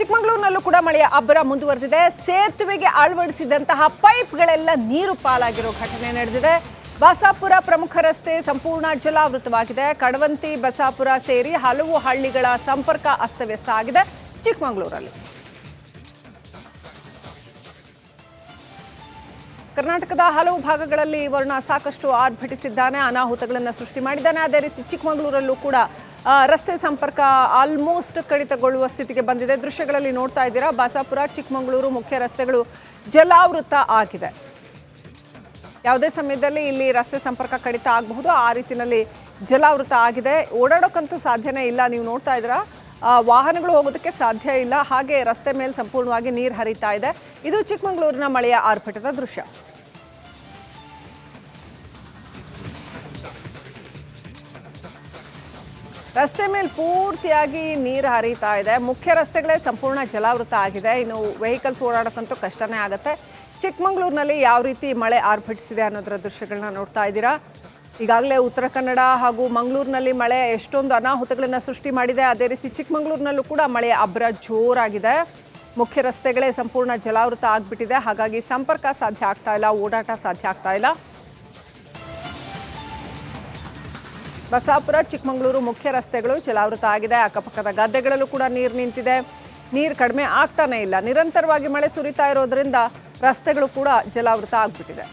ಚಿಕ್ಕಮಗಳೂರಿನಲ್ಲೂ ಕೂಡ ಮಳೆಯ ಅಬ್ಬರ ಮುಂದುವರೆದಿದೆ. ಸೇತುವೆಗೆ ಅಳವಡಿಸಿದಂತಹ ಪೈಪ್ಗಳೆಲ್ಲ ನೀರು ಪಾಲಾಗಿರೋ ಘಟನೆ ನಡೆದಿದೆ. ಬಸಾಪುರ ಪ್ರಮುಖ ರಸ್ತೆ ಸಂಪೂರ್ಣ ಜಲಾವೃತವಾಗಿದೆ. ಕಡವಂತಿ ಬಸಾಪುರ ಸೇರಿ ಹಲವು ಹಳ್ಳಿಗಳ ಸಂಪರ್ಕ ಅಸ್ತವ್ಯಸ್ತ ಆಗಿದೆ ಚಿಕ್ಕಮಗಳೂರಲ್ಲಿ. ಕರ್ನಾಟಕದ ಹಲವು ಭಾಗಗಳಲ್ಲಿ ವರುಣ ಸಾಕಷ್ಟು ಆರ್ಭಟಿಸಿದ್ದಾನೆ, ಅನಾಹುತಗಳನ್ನು ಸೃಷ್ಟಿ ಮಾಡಿದ್ದಾನೆ. ಅದೇ ರೀತಿ ಚಿಕ್ಕಮಗಳೂರಲ್ಲೂ ಕೂಡ ರಸ್ತೆ ಸಂಪರ್ಕ ಆಲ್ಮೋಸ್ಟ್ ಕಡಿತಗೊಳ್ಳುವ ಸ್ಥಿತಿಗೆ ಬಂದಿದೆ. ದೃಶ್ಯಗಳಲ್ಲಿ ನೋಡ್ತಾ ಇದ್ದೀರಾ, ಬಸಾಪುರ ಚಿಕ್ಕಮಗಳೂರು ಮುಖ್ಯ ರಸ್ತೆಗಳು ಜಲಾವೃತ ಆಗಿದೆ. ಯಾವುದೇ ಸಮಯದಲ್ಲಿ ಇಲ್ಲಿ ರಸ್ತೆ ಸಂಪರ್ಕ ಕಡಿತ ಆಗಬಹುದು, ಆ ರೀತಿಯಲ್ಲಿ ಜಲಾವೃತ ಆಗಿದೆ. ಓಡಾಡೋಕ್ಕಂತೂ ಸಾಧ್ಯನೇ ಇಲ್ಲ. ನೀವು ನೋಡ್ತಾ ಇದ್ದೀರಾ, ವಾಹನಗಳು ಹೋಗೋದಕ್ಕೆ ಸಾಧ್ಯ ಇಲ್ಲ. ಹಾಗೆ ರಸ್ತೆ ಮೇಲೆ ಸಂಪೂರ್ಣವಾಗಿ ನೀರು ಹರಿತಾ ಇದೆ. ಇದು ಚಿಕ್ಕಮಗಳೂರಿನ ಮಳೆಯ ಆರ್ಭಟದ ದೃಶ್ಯ. ರಸ್ತೆ ಮೇಲೆ ಪೂರ್ತಿಯಾಗಿ ನೀರು ಹರಿತಾ ಇದೆ. ಮುಖ್ಯ ರಸ್ತೆಗಳೇ ಸಂಪೂರ್ಣ ಜಲಾವೃತ ಆಗಿದೆ. ಇನ್ನು ವೆಹಿಕಲ್ಸ್ ಓಡಾಡೋಕ್ಕಂತೂ ಕಷ್ಟನೇ ಆಗುತ್ತೆ. ಚಿಕ್ಕಮಗಳೂರಿನಲ್ಲಿ ಯಾವ ರೀತಿ ಮಳೆ ಆರ್ಭಟಿಸಿದೆ ಅನ್ನೋದರ ದೃಶ್ಯಗಳನ್ನ ನೋಡ್ತಾ ಇದ್ದೀರಾ. ಈಗಾಗಲೇ ಉತ್ತರ ಕನ್ನಡ ಹಾಗೂ ಮಂಗಳೂರಿನಲ್ಲಿ ಮಳೆ ಎಷ್ಟೊಂದು ಅನಾಹುತಗಳನ್ನು ಸೃಷ್ಟಿ ಮಾಡಿದೆ. ಅದೇ ರೀತಿ ಚಿಕ್ಕಮಗಳೂರಿನಲ್ಲೂ ಕೂಡ ಮಳೆಯ ಅಬ್ಬರ ಜೋರಾಗಿದೆ. ಮುಖ್ಯ ರಸ್ತೆಗಳೇ ಸಂಪೂರ್ಣ ಜಲಾವೃತ ಆಗಿಬಿಟ್ಟಿದೆ. ಹಾಗಾಗಿ ಸಂಪರ್ಕ ಸಾಧ್ಯ ಆಗ್ತಾ ಇಲ್ಲ, ಓಡಾಟ ಸಾಧ್ಯ ಆಗ್ತಾ ಇಲ್ಲ. ಬಸಾಪುರ ಚಿಕ್ಕಮಗಳೂರು ಮುಖ್ಯ ರಸ್ತೆಗಳು ಜಲಾವೃತ ಆಗಿದೆ. ಅಕ್ಕಪಕ್ಕದ ಗದ್ದೆಗಳಲ್ಲೂ ಕೂಡ ನೀರು ನಿಂತಿದೆ. ನೀರು ಕಡಿಮೆ ಆಗ್ತಾನೇ ಇಲ್ಲ. ನಿರಂತರವಾಗಿ ಮಳೆ ಸುರಿತಾ ಇರೋದ್ರಿಂದ ರಸ್ತೆಗಳು ಕೂಡ ಜಲಾವೃತ ಆಗಿಬಿಟ್ಟಿದೆ.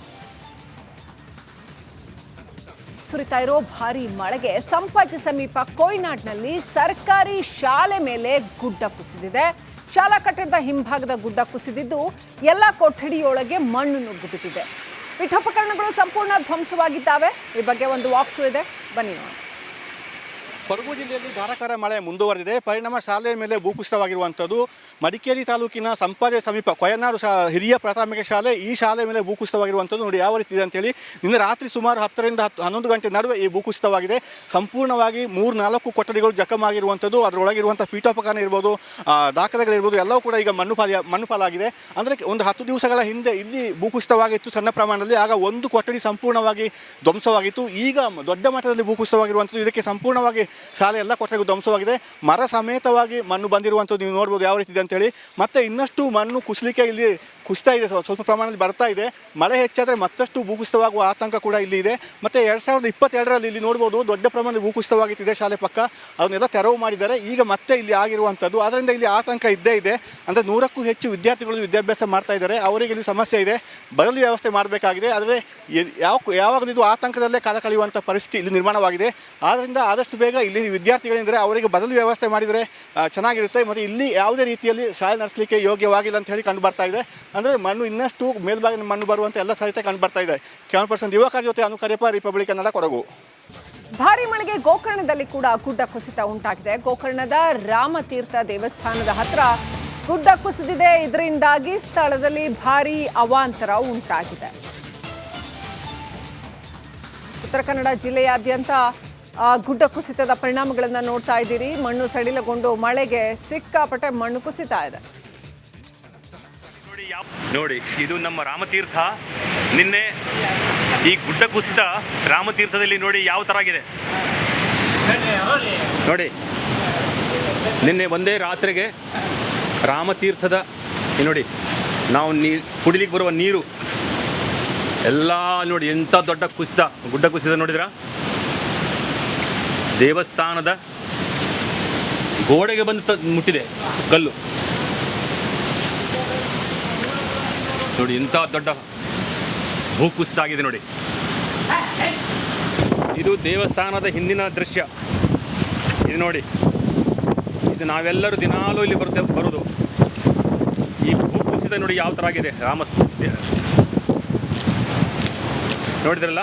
ಸುರಿತಾ ಇರೋ ಭಾರಿ ಮಳೆಗೆ ಸಂಪಾಜೆ ಸಮೀಪ ಕೊಯ್ನಾಡ್ನಲ್ಲಿ ಸರ್ಕಾರಿ ಶಾಲೆ ಮೇಲೆ ಗುಡ್ಡ ಕುಸಿದಿದೆ. ಶಾಲಾ ಕಟ್ಟಡದ ಹಿಂಭಾಗದ ಗುಡ್ಡ ಕುಸಿದಿದ್ದು ಎಲ್ಲ ಕೊಠಡಿಯೊಳಗೆ ಮಣ್ಣು ನುಗ್ಗಿಬಿಟ್ಟಿದೆ. ಪೀಠೋಪಕರಣಗಳು ಸಂಪೂರ್ಣ ಧ್ವಂಸವಾಗಿದ್ದಾವೆ. ಈ ಬಗ್ಗೆ ಒಂದು ವಾಕ್ ಥ್ರೂ ಇದೆ, ಬನ್ನಿ ನೋಡಿ. ಕೊಡಗು ಜಿಲ್ಲೆಯಲ್ಲಿ ಧಾರಾಕಾರ ಮಳೆ ಮುಂದುವರೆದಿದೆ. ಪರಿಣಾಮ ಶಾಲೆಯ ಮೇಲೆ ಭೂಕುಸಿತವಾಗಿರುವಂಥದ್ದು. ಮಡಿಕೇರಿ ತಾಲೂಕಿನ ಸಂಪಾಜೆ ಸಮೀಪ ಕೊಯ್ನಾಡು ಹಿರಿಯ ಪ್ರಾಥಮಿಕ ಶಾಲೆ, ಈ ಶಾಲೆ ಮೇಲೆ ಭೂಕುಸಿತವಾಗಿರುವಂಥದ್ದು ನೋಡಿ ಯಾವ ರೀತಿ ಇದೆ ಅಂತೇಳಿ. ನಿನ್ನೆ ರಾತ್ರಿ ಸುಮಾರು 10ರಿಂದ 11 ಗಂಟೆ ನಡುವೆ ಈ ಭೂಕುಸಿತವಾಗಿದೆ. ಸಂಪೂರ್ಣವಾಗಿ 3-4 ಕೊಠಡಿಗಳು ಜಖಮಾಗಿರುವಂಥದ್ದು. ಅದರೊಳಗಿರುವಂಥ ಪೀಠೋಪಕರಣ ಇರ್ಬೋದು, ದಾಖಲೆಗಳಿರ್ಬೋದು, ಎಲ್ಲವೂ ಕೂಡ ಈಗ ಮಣ್ಣು ಪಾಲಾಗಿದೆ. ಅಂದರೆ ಒಂದು 10 ದಿವಸಗಳ ಹಿಂದೆ ಇಲ್ಲಿ ಭೂಕುಸಿತವಾಗಿತ್ತು ಸಣ್ಣ ಪ್ರಮಾಣದಲ್ಲಿ. ಆಗ ಒಂದು ಕೊಠಡಿ ಸಂಪೂರ್ಣವಾಗಿ ಧ್ವಂಸವಾಗಿತ್ತು. ಈಗ ದೊಡ್ಡ ಮಟ್ಟದಲ್ಲಿ ಭೂಕುಸಿತವಾಗಿರುವಂಥದ್ದು. ಇದಕ್ಕೆ ಸಂಪೂರ್ಣವಾಗಿ ಶಾಲೆ ಎಲ್ಲ ಕೊಠಡಿಗೂ ಧ್ವಂಸವಾಗಿದೆ. ಮರ ಸಮೇತವಾಗಿ ಮಣ್ಣು ಬಂದಿರುವಂಥದ್ದು ನೀವು ನೋಡ್ಬೋದು ಯಾವ ರೀತಿ ಇದೆ ಅಂತೇಳಿ. ಮತ್ತು ಇನ್ನಷ್ಟು ಮಣ್ಣು ಕುಸಿಲಿಕ್ಕೆ ಇಲ್ಲಿ ಕುಸಿತಾ ಇದೆ, ಸ್ವಲ್ಪ ಪ್ರಮಾಣದಲ್ಲಿ ಬರ್ತಾ ಇದೆ. ಮಳೆ ಹೆಚ್ಚಾದರೆ ಮತ್ತಷ್ಟು ಭೂಕುಸಿತವಾಗುವ ಆತಂಕ ಕೂಡ ಇಲ್ಲಿ ಇದೆ. ಮತ್ತು 2022ರಲ್ಲಿ ಇಲ್ಲಿ ನೋಡ್ಬೋದು ದೊಡ್ಡ ಪ್ರಮಾಣದಲ್ಲಿ ಭೂಕುಸಿತವಾಗಿತ್ತು ಶಾಲೆ ಪಕ್ಕ. ಅದನ್ನೆಲ್ಲ ತೆರವು ಮಾಡಿದ್ದಾರೆ. ಈಗ ಮತ್ತೆ ಇಲ್ಲಿ ಆಗಿರುವಂಥದ್ದು. ಆದ್ದರಿಂದ ಇಲ್ಲಿ ಆತಂಕ ಇದ್ದೇ ಇದೆ. ಅಂದರೆ 100ಕ್ಕೂ ಹೆಚ್ಚು ವಿದ್ಯಾರ್ಥಿಗಳು ವಿದ್ಯಾಭ್ಯಾಸ ಮಾಡ್ತಾ ಇದ್ದಾರೆ. ಅವರಿಗೆ ಇಲ್ಲಿ ಸಮಸ್ಯೆ ಇದೆ, ಬದಲು ವ್ಯವಸ್ಥೆ ಮಾಡಬೇಕಾಗಿದೆ. ಆದರೆ ಯಾವಾಗಲೂ ಇದು ಆತಂಕದಲ್ಲೇ ಕಾಲ ಕಳೆಯುವಂಥ ಪರಿಸ್ಥಿತಿ ಇಲ್ಲಿ ನಿರ್ಮಾಣವಾಗಿದೆ. ಆದ್ದರಿಂದ ಆದಷ್ಟು ಬೇಗ ಇಲ್ಲಿ ವಿದ್ಯಾರ್ಥಿಗಳಿಂದರೆ ಅವರಿಗೆ ಬದಲು ವ್ಯವಸ್ಥೆ ಮಾಡಿದರೆ ಚೆನ್ನಾಗಿರುತ್ತೆ. ಮತ್ತು ಇಲ್ಲಿ ಯಾವುದೇ ರೀತಿಯಲ್ಲಿ ಶಾಲೆ ನಡೆಸಲಿಕ್ಕೆ ಯೋಗ್ಯವಾಗಿಲ್ಲ ಅಂತ ಹೇಳಿ ಕಂಡು ಬರ್ತಾ ಇದೆ. ಅಂದರೆ ಮಣ್ಣು ಇನ್ನಷ್ಟು ಮೇಲ್ಭಾಗ ಮಣ್ಣು ಬರುವಂಥ ಎಲ್ಲ ಸಾಧ್ಯತೆ ಕಂಡು ಬರ್ತಾ ಇದೆ. ಕ್ಯಾಮರಾ ಪರ್ಸನ್ ದಿವಾಕರ್ ಜೊತೆ ಅನುಕರ್ಯಪ್ಪ, ರಿಪಬ್ಲಿಕ್ ಕನ್ನಡ, ಕೊಡಗು. ಭಾರಿ ಮಳೆಗೆ ಗೋಕರ್ಣದಲ್ಲಿ ಕೂಡ ಗುಡ್ಡ ಕುಸಿತ ಉಂಟಾಗಿದೆ. ಗೋಕರ್ಣದ ರಾಮತೀರ್ಥ ದೇವಸ್ಥಾನದ ಹತ್ರ ಗುಡ್ಡ ಕುಸಿದಿದೆ. ಇದರಿಂದಾಗಿ ಸ್ಥಳದಲ್ಲಿ ಭಾರಿ ಅವಾಂತರ ಉಂಟಾಗಿದೆ. ಉತ್ತರ ಕನ್ನಡ ಜಿಲ್ಲೆಯಾದ್ಯಂತ ಗುಡ್ಡ ಕುಸಿತದ ಪರಿಣಾಮಗಳನ್ನು ನೋಡ್ತಾ ಇದ್ದೀರಿ. ಮಣ್ಣು ಸಡಿಲಗೊಂಡು ಮಳೆಗೆ ಸಿಕ್ಕಾಪಟ್ಟೆ ಮಣ್ಣು ಕುಸಿತಾ ಇದೆ. ನೋಡಿ, ಇದು ನಮ್ಮ ರಾಮತೀರ್ಥ. ನಿನ್ನೆ ಈ ಗುಡ್ಡ ಕುಸಿತ ರಾಮತೀರ್ಥದಲ್ಲಿ ನೋಡಿ ಯಾವ ಥರ ಆಗಿದೆ ನೋಡಿ. ನಿನ್ನೆ ಒಂದೇ ರಾತ್ರಿಗೆ ರಾಮತೀರ್ಥದ ನೋಡಿ ನಾವು ಕುಡಿಲಿಕ್ಕೆ ಬರುವ ನೀರು ಎಲ್ಲ ನೋಡಿ ಎಂಥ ದೊಡ್ಡ ಕುಸಿತ, ಗುಡ್ಡ ಕುಸಿತ ನೋಡಿದ್ರ. ದೇವಸ್ಥಾನದ ಗೋಡೆಗೆ ಬಂದು ಮುಟ್ಟಿದೆ ಕಲ್ಲು ನೋಡಿ. ಎಂಥ ದೊಡ್ಡ ಭೂಕುಸಿತ ಆಗಿದೆ ನೋಡಿ. ಇದು ದೇವಸ್ಥಾನದ ಹಿಂದಿನ ದೃಶ್ಯ ಇದು ನೋಡಿ. ಇದು ನಾವೆಲ್ಲರೂ ದಿನಾಲೂ ಇಲ್ಲಿ ಬರೋದು. ಈ ಭೂಕುಸಿತ ನೋಡಿ ಯಾವ ಥರ ಆಗಿದೆ. ನೋಡಿದ್ರಲ್ಲ,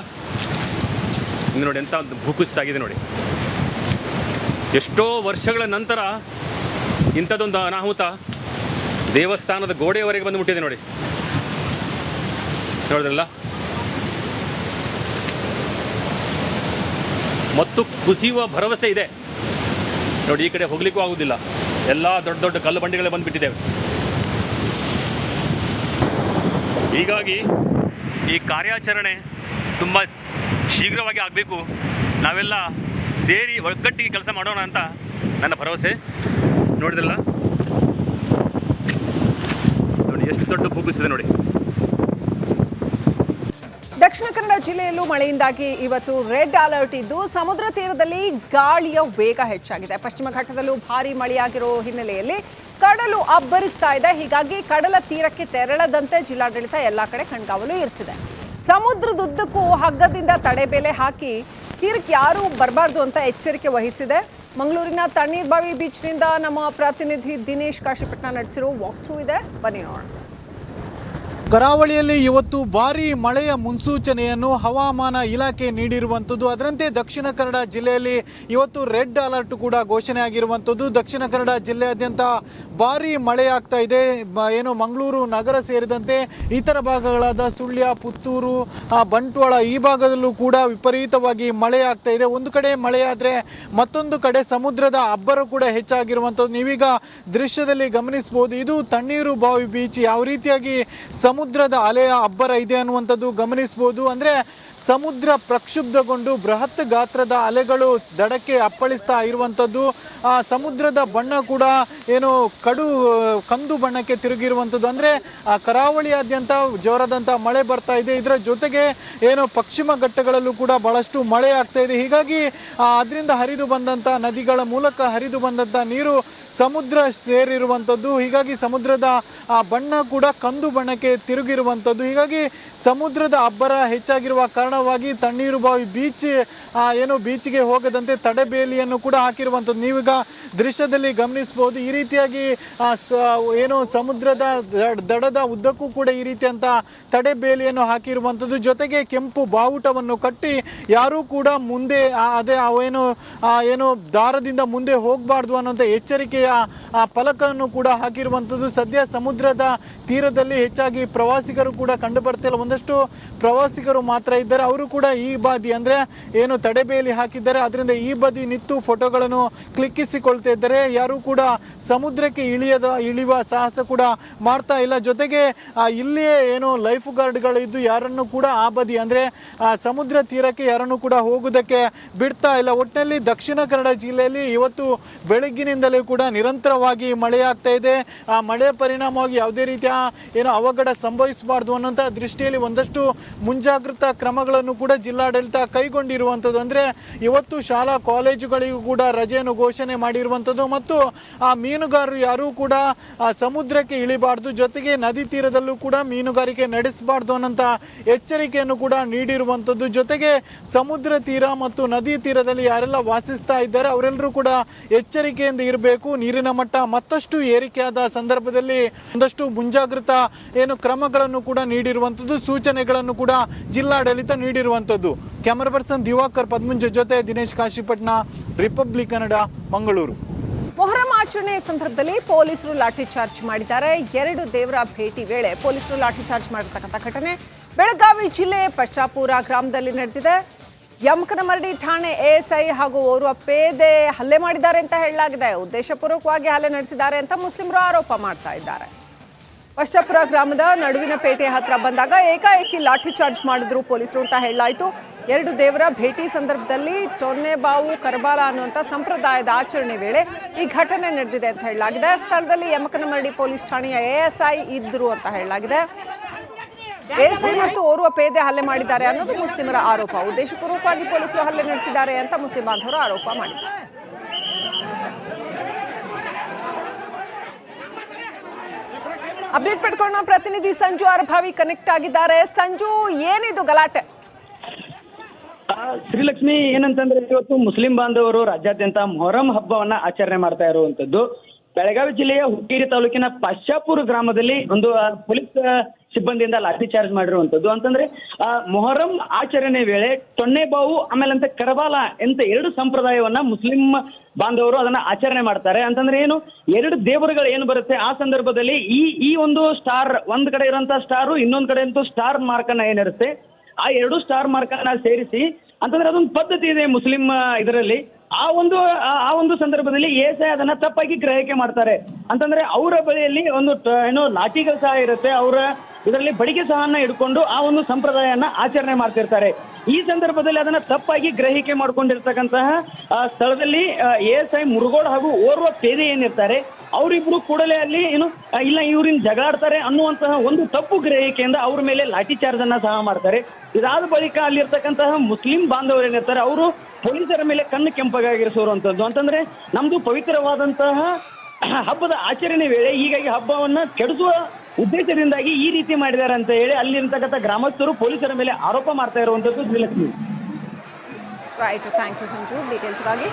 ಇದು ನೋಡಿ ಎಂಥ ಭೂಕುಸಿತ ಆಗಿದೆ ನೋಡಿ. ಎಷ್ಟೋ ವರ್ಷಗಳ ನಂತರ ಇಂಥದ್ದೊಂದು ಅನಾಹುತ ದೇವಸ್ಥಾನದ ಗೋಡೆಯವರೆಗೆ ಬಂದು ಮುಟ್ಟಿದೆ ನೋಡಿ. ನೋಡಿದ್ರಲ್ಲ, ಮತ್ತು ಕುಸಿಯುವ ಭರವಸೆ ಇದೆ ನೋಡಿ. ಈ ಕಡೆ ಹೋಗ್ಲಿಕ್ಕೂ ಆಗುವುದಿಲ್ಲ. ಎಲ್ಲ ದೊಡ್ಡ ದೊಡ್ಡ ಕಲ್ಲು ಬಂಡೆಗಳೇ ಬಂದುಬಿಟ್ಟಿದ್ದೇವೆ. ಹೀಗಾಗಿ ಈ ಕಾರ್ಯಾಚರಣೆ ತುಂಬ ಶೀಘ್ರವಾಗಿ ಆಗಬೇಕು. ನಾವೆಲ್ಲ ಸೇರಿ ಒಗ್ಗಟ್ಟಿಗೆ ಕೆಲಸ ಮಾಡೋಣ ಅಂತ ನನ್ನ ಭರವಸೆ. ನೋಡಿದ್ರಲ್ಲ, ಭೂಕುಸಿದೆ ನೋಡಿ. ದಕ್ಷಿಣ ಕನ್ನಡ ಜಿಲ್ಲೆಯಲ್ಲೂ ಮಳೆಯಿಂದಾಗಿ ಇವತ್ತು ರೆಡ್ ಅಲರ್ಟ್ ಇದ್ದು ಸಮುದ್ರ ತೀರದಲ್ಲಿ ಗಾಳಿಯ ವೇಗ ಹೆಚ್ಚಾಗಿದೆ. ಪಶ್ಚಿಮ ಘಟ್ಟದಲ್ಲೂ ಭಾರೀ ಮಳೆಯಾಗಿರೋ ಹಿನ್ನೆಲೆಯಲ್ಲಿ ಕಡಲು ಅಬ್ಬರಿಸ್ತಾ ಇದೆ. ಹೀಗಾಗಿ ಕಡಲ ತೀರಕ್ಕೆ ತೆರಳದಂತೆ ಜಿಲ್ಲಾಡಳಿತ ಎಲ್ಲಾ ಕಡೆ ಕಣ್ಗಾವಲು ಇರಿಸಿದೆ. ಸಮುದ್ರದುದ್ದಕ್ಕೂ ಹಗ್ಗದಿಂದ ತಡೆಬೇಲೆ ಹಾಕಿ ತೀರಕ್ಕೆ ಯಾರೂ ಬರಬಾರ್ದು ಅಂತ ಎಚ್ಚರಿಕೆ ವಹಿಸಿದೆ. ಮಂಗಳೂರಿನ ತಣ್ಣೀರ್ಬಾವಿ ಬೀಚ್ನಿಂದ ನಮ್ಮ ಪ್ರತಿನಿಧಿ ದಿನೇಶ್ ಕಾಶಿಪಟ್ನ ನಡೆಸಿರೋ ವಾಕ್ಥ್ರೂ ಇದೆ, ಬನ್ನಿ ನೋಡೋಣ. ಕರಾವಳಿಯಲ್ಲಿ ಇವತ್ತು ಭಾರೀ ಮಳೆಯ ಮುನ್ಸೂಚನೆಯನ್ನು ಹವಾಮಾನ ಇಲಾಖೆ ನೀಡಿರುವಂಥದ್ದು. ಅದರಂತೆ ದಕ್ಷಿಣ ಕನ್ನಡ ಜಿಲ್ಲೆಯಲ್ಲಿ ಇವತ್ತು ರೆಡ್ ಅಲರ್ಟ್ ಕೂಡ ಘೋಷಣೆ ಆಗಿರುವಂಥದ್ದು. ದಕ್ಷಿಣ ಕನ್ನಡ ಜಿಲ್ಲೆಯಾದ್ಯಂತ ಭಾರೀ ಮಳೆಯಾಗ್ತಾ ಇದೆ. ಏನು ಮಂಗಳೂರು ನಗರ ಸೇರಿದಂತೆ ಇತರ ಭಾಗಗಳಾದ ಸುಳ್ಯ, ಪುತ್ತೂರು, ಬಂಟ್ವಾಳ ಈ ಭಾಗದಲ್ಲೂ ಕೂಡ ವಿಪರೀತವಾಗಿ ಮಳೆ ಆಗ್ತಾ ಇದೆ. ಒಂದು ಕಡೆ ಮಳೆಯಾದರೆ ಮತ್ತೊಂದು ಕಡೆ ಸಮುದ್ರದ ಅಬ್ಬರ ಕೂಡ ಹೆಚ್ಚಾಗಿರುವಂಥದ್ದು ನೀವೀಗ ದೃಶ್ಯದಲ್ಲಿ ಗಮನಿಸಬಹುದು. ಇದು ತಣ್ಣೀರುಬಾವಿ ಬೀಚ್. ಯಾವ ರೀತಿಯಾಗಿ ಸಮುದ್ರದ ಅಲೆಯ ಅಬ್ಬರ ಇದೆ ಅನ್ನುವಂಥದ್ದು ಗಮನಿಸಬಹುದು. ಅಂದರೆ ಸಮುದ್ರ ಪ್ರಕ್ಷುಬ್ಧಗೊಂಡು ಬೃಹತ್ ಗಾತ್ರದ ಅಲೆಗಳು ದಡಕ್ಕೆ ಅಪ್ಪಳಿಸ್ತಾ ಇರುವಂಥದ್ದು. ಆ ಸಮುದ್ರದ ಬಣ್ಣ ಕೂಡ ಏನು ಕಂದು ಬಣ್ಣಕ್ಕೆ ತಿರುಗಿರುವಂಥದ್ದು. ಅಂದರೆ ಕರಾವಳಿಯಾದ್ಯಂತ ಜೋರಾದಂಥ ಮಳೆ ಬರ್ತಾ ಇದೆ. ಇದರ ಜೊತೆಗೆ ಏನು ಪಶ್ಚಿಮ ಘಟ್ಟಗಳಲ್ಲೂ ಕೂಡ ಬಹಳಷ್ಟು ಮಳೆ ಆಗ್ತಾ ಇದೆ. ಹೀಗಾಗಿ ಅದರಿಂದ ಹರಿದು ಬಂದಂಥ ನದಿಗಳ ಮೂಲಕ ಹರಿದು ಬಂದಂಥ ನೀರು ಸಮುದ್ರ ಸೇರಿರುವಂಥದ್ದು. ಹೀಗಾಗಿ ಸಮುದ್ರದ ಬಣ್ಣ ಕೂಡ ಕಂದು ಬಣ್ಣಕ್ಕೆ ತಿರುಗಿರುವಂಥದ್ದು. ಹೀಗಾಗಿ ಸಮುದ್ರದ ಅಬ್ಬರ ಹೆಚ್ಚಾಗಿರುವ ಕಾರಣವಾಗಿ ತಣ್ಣೀರುಬಾವಿ ಬೀಚ್ ಬೀಚ್ಗೆ ಹೋಗದಂತೆ ತಡೆಬೇಲಿಯನ್ನು ಕೂಡ ಹಾಕಿರುವಂಥದ್ದು ನೀವೀಗ ದೃಶ್ಯದಲ್ಲಿ ಗಮನಿಸಬಹುದು. ಈ ರೀತಿಯಾಗಿ ಸಮುದ್ರದ ದಡದ ಉದ್ದಕ್ಕೂ ಕೂಡ ಈ ರೀತಿಯಂಥ ತಡೆಬೇಲಿಯನ್ನು ಹಾಕಿರುವಂಥದ್ದು. ಜೊತೆಗೆ ಕೆಂಪು ಬಾವುಟವನ್ನು ಕಟ್ಟಿ ಯಾರೂ ಕೂಡ ಮುಂದೆ ದಾರದಿಂದ ಮುಂದೆ ಹೋಗಬಾರ್ದು ಅನ್ನೋಂಥ ಎಚ್ಚರಿಕೆಯ ಫಲಕವನ್ನು ಕೂಡ ಹಾಕಿರುವಂಥದ್ದು. ಸದ್ಯ ಸಮುದ್ರದ ತೀರದಲ್ಲಿ ಹೆಚ್ಚಾಗಿ ಪ್ರವಾಸಿಗರು ಕೂಡ ಕಂಡು ಬರ್ತಿಲ್ಲ. ಒಂದಷ್ಟು ಪ್ರವಾಸಿಗರು ಮಾತ್ರ ಇದ್ದಾರೆ. ಅವರು ಕೂಡ ಈ ಬದಿ ಅಂದರೆ ತಡೆಬೇಲಿ ಹಾಕಿದ್ದಾರೆ ಅದರಿಂದ ಈ ಬದಿ ನಿಂತು ಫೋಟೋಗಳನ್ನು ಕ್ಲಿಕ್ಕಿಸಿಕೊಳ್ತಾ ಇದ್ದಾರೆ. ಯಾರು ಕೂಡ ಸಮುದ್ರಕ್ಕೆ ಇಳಿಯುವ ಸಾಹಸ ಕೂಡ ಮಾಡ್ತಾ ಇಲ್ಲ. ಜೊತೆಗೆ ಇಲ್ಲಿಯೇ ಲೈಫ್ ಗಾರ್ಡ್ಗಳು ಇದ್ದು ಯಾರನ್ನು ಕೂಡ ಆ ಬದಿ ಅಂದರೆ ಸಮುದ್ರ ತೀರಕ್ಕೆ ಯಾರನ್ನು ಕೂಡ ಹೋಗುವುದಕ್ಕೆ ಬಿಡ್ತಾ ಇಲ್ಲ. ಒಟ್ಟಿನಲ್ಲಿ ದಕ್ಷಿಣ ಕನ್ನಡ ಜಿಲ್ಲೆಯಲ್ಲಿ ಇವತ್ತು ಬೆಳಗ್ಗಿನಿಂದಲೂ ಕೂಡ ನಿರಂತರವಾಗಿ ಮಳೆಯಾಗ್ತಾ ಇದೆ. ಆ ಮಳೆಯ ಪರಿಣಾಮವಾಗಿ ಯಾವುದೇ ರೀತಿಯ ಅವಘಡ ಸಂಭವಿಸಬಾರ್ದು ಅನ್ನೋಂಥ ದೃಷ್ಟಿಯಲ್ಲಿ ಒಂದಷ್ಟು ಮುಂಜಾಗ್ರತಾ ಕ್ರಮಗಳನ್ನು ಕೂಡ ಜಿಲ್ಲಾಡಳಿತ ಕೈಗೊಂಡಿರುವಂಥದ್ದು. ಅಂದರೆ ಇವತ್ತು ಶಾಲಾ ಕಾಲೇಜುಗಳಿಗೂ ಕೂಡ ರಜೆಯನ್ನು ಘೋಷಣೆ ಮಾಡಿರುವಂಥದ್ದು ಮತ್ತು ಆ ಮೀನುಗಾರರು ಯಾರೂ ಕೂಡ ಸಮುದ್ರಕ್ಕೆ ಇಳಿಬಾರ್ದು, ಜೊತೆಗೆ ನದಿ ತೀರದಲ್ಲೂ ಕೂಡ ಮೀನುಗಾರಿಕೆ ನಡೆಸಬಾರ್ದು ಅನ್ನೋಂಥ ಎಚ್ಚರಿಕೆಯನ್ನು ಕೂಡ ನೀಡಿರುವಂಥದ್ದು. ಜೊತೆಗೆ ಸಮುದ್ರ ತೀರ ಮತ್ತು ನದಿ ತೀರದಲ್ಲಿ ಯಾರೆಲ್ಲ ವಾಸಿಸ್ತಾ ಇದ್ದಾರೆ ಅವರೆಲ್ಲರೂ ಕೂಡ ಎಚ್ಚರಿಕೆಯಿಂದ ಇರಬೇಕು. ನೀರಿನ ಮಟ್ಟ ಮತ್ತಷ್ಟು ಏರಿಕೆಯಾದ ಸಂದರ್ಭದಲ್ಲಿ ಒಂದಷ್ಟು ಮುಂಜಾಗ್ರತಾ ಕ್ರಮಗಳನ್ನು ಕೂಡ ನೀಡಿರುವಂಥದ್ದು, ಸೂಚನೆಗಳನ್ನು ಕೂಡ ಜಿಲ್ಲಾಡಳಿತ ನೀಡಿರುವಂಥದ್ದು. ಕ್ಯಾಮರಾ ಪರ್ಸನ್ ದಿವಾಕರ್ ಪದ್ಮಂಜ ಜೊತೆ ದಿನೇಶ್ ಕಾಶಿಪಟ್ನ, ರಿಪಬ್ಲಿಕ್ ಕನ್ನಡ, ಮಂಗಳೂರು. ಮೊಹರಂ ಆಚರಣೆ ಸಂದರ್ಭದಲ್ಲಿ ಪೊಲೀಸರು ಲಾಠಿ ಚಾರ್ಜ್ ಮಾಡಿದ್ದಾರೆ. 2 ದೇವರ ಭೇಟಿ ವೇಳೆ ಪೊಲೀಸರು ಲಾಠಿ ಚಾರ್ಜ್ ಮಾಡಿರ್ತಕ್ಕಂಥ ಘಟನೆ ಬೆಳಗಾವಿ ಜಿಲ್ಲೆ ಪಶ್ಚಾಪುರ ಗ್ರಾಮದಲ್ಲಿ ನಡೆದಿದೆ. ಯಮಕನಮರಡಿ ಠಾಣೆ ಎಎಸ್ಐ ಹಾಗೂ ಓರ್ವ ಪೇದೆ ಹಲ್ಲೆ ಮಾಡಿದ್ದಾರೆ ಅಂತ ಹೇಳಲಾಗಿದೆ. ಉದ್ದೇಶಪೂರ್ವಕವಾಗಿ ಹಲ್ಲೆ ನಡೆಸಿದ್ದಾರೆ ಅಂತ ಮುಸ್ಲಿಮರು ಆರೋಪ ಮಾಡ್ತಾ ಇದ್ದಾರೆ. ಪಶ್ಚಾಪುರ ಗ್ರಾಮದ ನಡುವಿನ ಪೇಟೆ ಹತ್ರ ಬಂದಾಗ ಏಕಾಏಕಿ ಲಾಠಿ ಚಾರ್ಜ್ ಮಾಡಿದ್ರು ಪೊಲೀಸರು ಅಂತ ಹೇಳಲಾಯಿತು. 2 ದೇವರ ಭೇಟಿ ಸಂದರ್ಭದಲ್ಲಿ ಟೊನ್ನೆಬಾವು ಕರಬಾಲ ಅನ್ನುವಂಥ ಸಂಪ್ರದಾಯದ ಆಚರಣೆ ವೇಳೆ ಈ ಘಟನೆ ನಡೆದಿದೆ ಅಂತ ಹೇಳಲಾಗಿದೆ. ಸ್ಥಳದಲ್ಲಿ ಯಮಕನಮರಡಿ ಪೊಲೀಸ್ ಠಾಣೆಯ ಎಎಸ್ಐ ಇದ್ರು ಅಂತ ಹೇಳಲಾಗಿದೆ. ಎಎಸ್ಐ ಮತ್ತು ಓರ್ವ ಪೇದೆ ಹಲ್ಲೆ ಮಾಡಿದ್ದಾರೆ ಅನ್ನೋದು ಮುಸ್ಲಿಮರ ಆರೋಪ. ಉದ್ದೇಶಪೂರ್ವಕವಾಗಿ ಪೊಲೀಸರು ಹಲ್ಲೆ ನಡೆಸಿದ್ದಾರೆ ಅಂತ ಮುಸ್ಲಿಂ ಬಾಂಧವರು ಆರೋಪ ಮಾಡಿದ್ದಾರೆ. ಅಪ್ಡೇಟ್ ಪಡ್ಕೊಂಡು ಪ್ರತಿನಿಧಿ ಸಂಜು ಅರ್ಭಾವಿ ಕನೆಕ್ಟ್ ಆಗಿದ್ದಾರೆ. ಸಂಜು, ಏನಿದು ಗಲಾಟೆ? ಶ್ರೀಲಕ್ಷ್ಮಿ, ಏನಂತಂದ್ರೆ ಇವತ್ತು ಮುಸ್ಲಿಂ ಬಾಂಧವರು ರಾಜ್ಯಾದ್ಯಂತ ಮೊಹರಂ ಹಬ್ಬವನ್ನ ಆಚರಣೆ ಮಾಡ್ತಾ ಇರುವಂತದ್ದು. ಬೆಳಗಾವಿ ಜಿಲ್ಲೆಯ ಹುಕ್ಕೇರಿ ತಾಲೂಕಿನ ಪಶ್ಚಾಪುರ ಗ್ರಾಮದಲ್ಲಿ ಒಂದು ಪೊಲೀಸ್ ಸಿಬ್ಬಂದಿಯಿಂದ ಲಾಠಿ ಚಾರ್ಜ್ ಮಾಡಿರುವಂತದ್ದು. ಅಂತಂದ್ರೆ ಮೊಹರಂ ಆಚರಣೆ ವೇಳೆ ಟೊನ್ನೆಬಾವು ಆಮೇಲೆ ಕರಬಾಲ ಅಂತ 2 ಸಂಪ್ರದಾಯವನ್ನ ಮುಸ್ಲಿಂ ಬಾಂಧವರು ಅದನ್ನ ಆಚರಣೆ ಮಾಡ್ತಾರೆ. ಅಂತಂದ್ರೆ ಏನು, 2 ದೇವರುಗಳು ಏನು ಬರುತ್ತೆ ಆ ಸಂದರ್ಭದಲ್ಲಿ ಈ ಒಂದು ಸ್ಟಾರ್, ಒಂದ್ ಕಡೆ ಇರುವಂತ ಸ್ಟಾರು, ಇನ್ನೊಂದ್ ಕಡೆ ಅಂತೂ ಸ್ಟಾರ್ ಮಾರ್ಕನ್ನ ಏನಿರುತ್ತೆ ಆ 2 ಸ್ಟಾರ್ ಮಾರ್ಕನ್ನ ಸೇರಿಸಿ, ಅಂತಂದ್ರೆ ಅದೊಂದು ಪದ್ಧತಿ ಇದೆ ಮುಸ್ಲಿಂ ಇದರಲ್ಲಿ. ಆ ಒಂದು ಸಂದರ್ಭದಲ್ಲಿ ಎಎಸ್ಐ ಅದನ್ನ ತಪ್ಪಾಗಿ ಗ್ರಹಿಕೆ ಮಾಡ್ತಾರೆ. ಅಂತಂದ್ರೆ ಅವರ ಬಳಿಯಲ್ಲಿ ಒಂದು ಲಾಠಿಗಳು ಸಹ ಇರುತ್ತೆ, ಅವರ ಇದರಲ್ಲಿ ಬಡಿಗೆ ಸಹನ್ನ ಹಿಡ್ಕೊಂಡು ಆ ಒಂದು ಸಂಪ್ರದಾಯನ ಆಚರಣೆ ಮಾಡ್ತಿರ್ತಾರೆ. ಈ ಸಂದರ್ಭದಲ್ಲಿ ಅದನ್ನ ತಪ್ಪಾಗಿ ಗ್ರಹಿಕೆ ಮಾಡ್ಕೊಂಡಿರ್ತಕ್ಕಂತಹ ಸ್ಥಳದಲ್ಲಿ ಎಎಸ್ಐ ಮುರುಗೋಡ್ ಹಾಗೂ ಓರ್ವ ಪೇದೆ ಏನಿರ್ತಾರೆ ಅವರಿಬ್ರು ಕೂಡಲೇ ಅಲ್ಲಿ ಏನು ಇಲ್ಲ ಇವ್ರಿನ್ ಜಗಳಾಡ್ತಾರೆ ಅನ್ನುವಂತಹ ಒಂದು ತಪ್ಪು ಗ್ರಹಿಕೆಯಿಂದ ಅವ್ರ ಮೇಲೆ ಲಾಠಿ ಚಾರ್ಜ್ ಅನ್ನ ಸಹ ಮಾಡ್ತಾರೆ. ಇದಾದ ಬಳಿಕ ಅಲ್ಲಿರ್ತಕ್ಕಂತಹ ಮುಸ್ಲಿಂ ಬಾಂಧವರು ಏನಿರ್ತಾರೆ ಅವರು ಪೊಲೀಸರ ಮೇಲೆ ಕಣ್ಣು ಕೆಂಪಗಾಗಿರಿಸುವಂತದ್ದು. ಅಂತಂದ್ರೆ ನಮ್ದು ಪವಿತ್ರವಾದಂತಹ ಹಬ್ಬದ ಆಚರಣೆ ವೇಳೆ ಹೀಗಾಗಿ ಹಬ್ಬವನ್ನ ಕೆಡಿಸುವ ಉದ್ದೇಶದಿಂದಾಗಿ ಈ ರೀತಿ ಮಾಡಿದ್ದಾರೆ ಅಂತ ಹೇಳಿ ಅಲ್ಲಿರ್ತಕ್ಕಂಥ ಗ್ರಾಮಸ್ಥರು ಪೊಲೀಸರ ಮೇಲೆ ಆರೋಪ ಮಾಡ್ತಾ ಇರುವಂತದ್ದು Srilakshmi. Right, thank you Sanju ಡೀಟೇಲ್ಸ್ಗಾಗಿ.